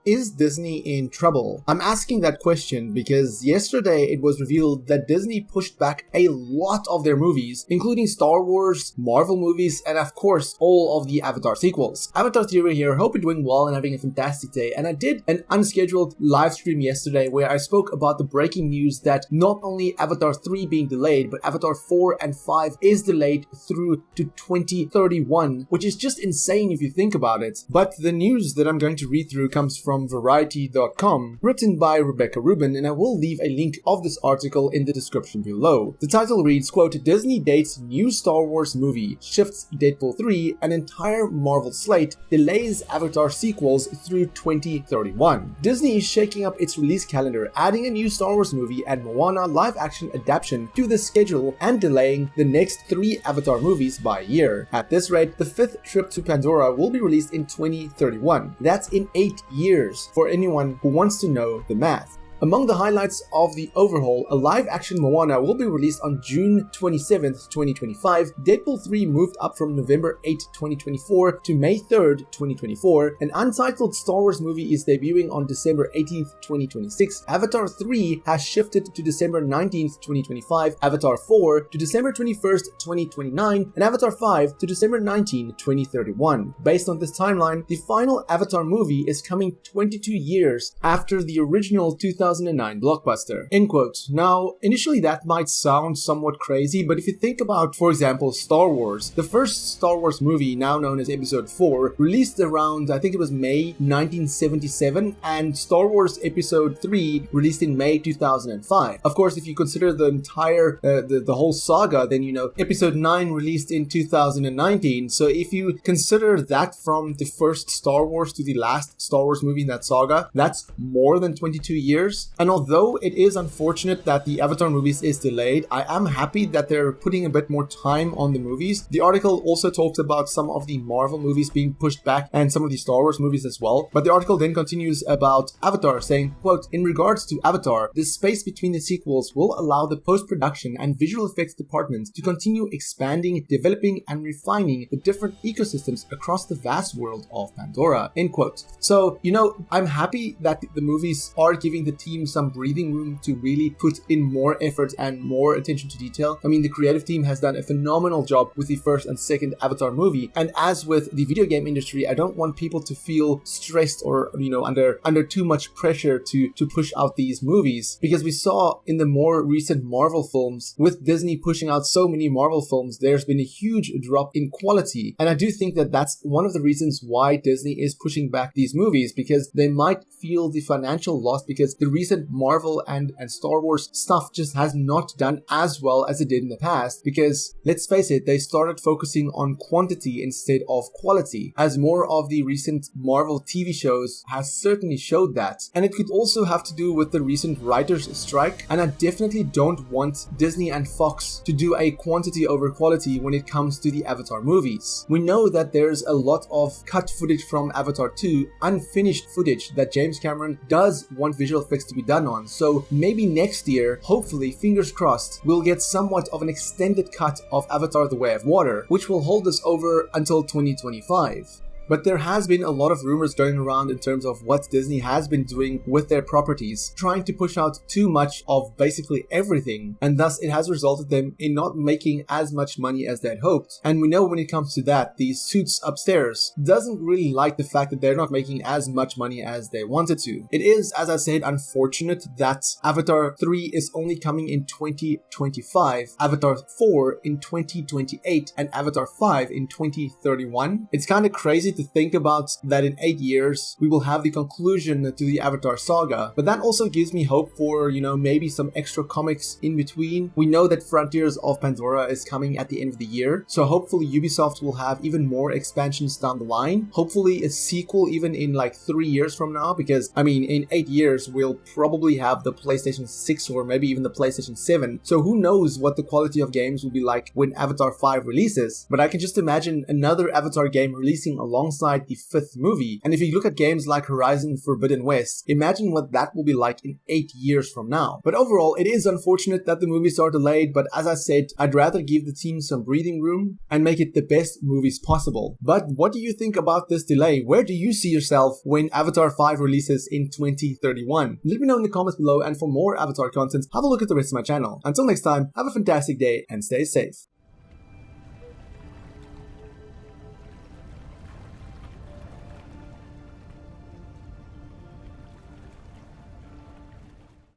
Is Disney in trouble? I'm asking that question because yesterday it was revealed that Disney pushed back a lot of their movies, including Star Wars, Marvel movies, and of course, all of the Avatar sequels. Avatar Theory here, hope you're doing well and having a fantastic day. And I did an unscheduled live stream yesterday where I spoke about the breaking news that not only Avatar 3 being delayed, but Avatar 4 and 5 is delayed through to 2031, which is just insane if you think about it. But the news that I'm going to read through comes from Variety.com, written by Rebecca Rubin, and I will leave a link of this article in the description below. The title reads, quote, Disney dates new Star Wars movie, shifts Deadpool 3, an entire Marvel slate, delays Avatar sequels through 2031. Disney is shaking up its release calendar, adding a new Star Wars movie and Moana live-action adaptation to the schedule and delaying the next 3 Avatar movies by a year. At this rate, the 5th trip to Pandora will be released in 2031. That's in 8 years, for anyone who wants to know the math. Among the highlights of the overhaul, a live-action Moana will be released on June 27th, 2025, Deadpool 3 moved up from November 8, 2024 to May 3rd, 2024, an untitled Star Wars movie is debuting on December 18th, 2026, Avatar 3 has shifted to December 19th, 2025, Avatar 4 to December 21st, 2029, and Avatar 5 to December 19, 2031. Based on this timeline, the final Avatar movie is coming 22 years after the original 2009 blockbuster. End quote. Now, initially that might sound somewhat crazy, but if you think about, for example, Star Wars, the first Star Wars movie, now known as Episode 4, released around, I think it was May 1977, and Star Wars Episode 3 released in May 2005. Of course, if you consider the entire, the whole saga, then you know, Episode 9 released in 2019, so if you consider that from the first Star Wars to the last Star Wars movie in that saga, that's more than 22 years. And although it is unfortunate that the Avatar movies is delayed, I am happy that they're putting a bit more time on the movies. The article also talks about some of the Marvel movies being pushed back and some of the Star Wars movies as well. But the article then continues about Avatar, saying, quote, in regards to Avatar, the space between the sequels will allow the post-production and visual effects departments to continue expanding, developing, and refining the different ecosystems across the vast world of Pandora, end quote. So, you know, I'm happy that the movies are giving the team some breathing room to really put in more effort and more attention to detail. I mean, the creative team has done a phenomenal job with the first and second Avatar movie, and as with the video game industry, I don't want people to feel stressed or, you know, under too much pressure to push out these movies, because we saw in the more recent Marvel films, with Disney pushing out so many Marvel films, there's been a huge drop in quality, and I do think that that's one of the reasons why Disney is pushing back these movies, because they might feel the financial loss, because the recent Marvel and Star Wars stuff just has not done as well as it did in the past, because let's face it, they started focusing on quantity instead of quality, as more of the recent Marvel TV shows has certainly showed that. And it could also have to do with the recent writers' strike, and I definitely don't want Disney and Fox to do a quantity over quality when it comes to the Avatar movies. We know that there's a lot of cut footage from Avatar 2, unfinished footage that James Cameron does want visual effects to be done on, so maybe next year, hopefully, fingers crossed, we'll get somewhat of an extended cut of Avatar: The Way of Water, which will hold us over until 2025. But there has been a lot of rumors going around in terms of what Disney has been doing with their properties, trying to push out too much of basically everything, and thus it has resulted them in not making as much money as they had hoped. And we know when it comes to that, the Suits upstairs doesn't really like the fact that they're not making as much money as they wanted to. It is, as I said, unfortunate that Avatar 3 is only coming in 2025, Avatar 4 in 2028, and Avatar 5 in 2031. It's kind of crazy to think about that in 8 years we will have the conclusion to the Avatar saga, but that also gives me hope for, you know, maybe some extra comics in between. We know that Frontiers of Pandora is coming at the end of the year, so hopefully Ubisoft will have even more expansions down the line, hopefully a sequel even in like 3 years from now, because I mean in 8 years we'll probably have the PlayStation 6 or maybe even the PlayStation 7, so who knows what the quality of games will be like when Avatar 5 releases. But I can just imagine another Avatar game releasing along alongside the 5th movie. And if you look at games like Horizon Forbidden West, imagine what that will be like in 8 years from now. But overall, it is unfortunate that the movies are delayed, but as I said, I'd rather give the team some breathing room and make it the best movies possible. But what do you think about this delay? Where do you see yourself when Avatar 5 releases in 2031? Let me know in the comments below, and for more Avatar content, have a look at the rest of my channel. Until next time, have a fantastic day and stay safe.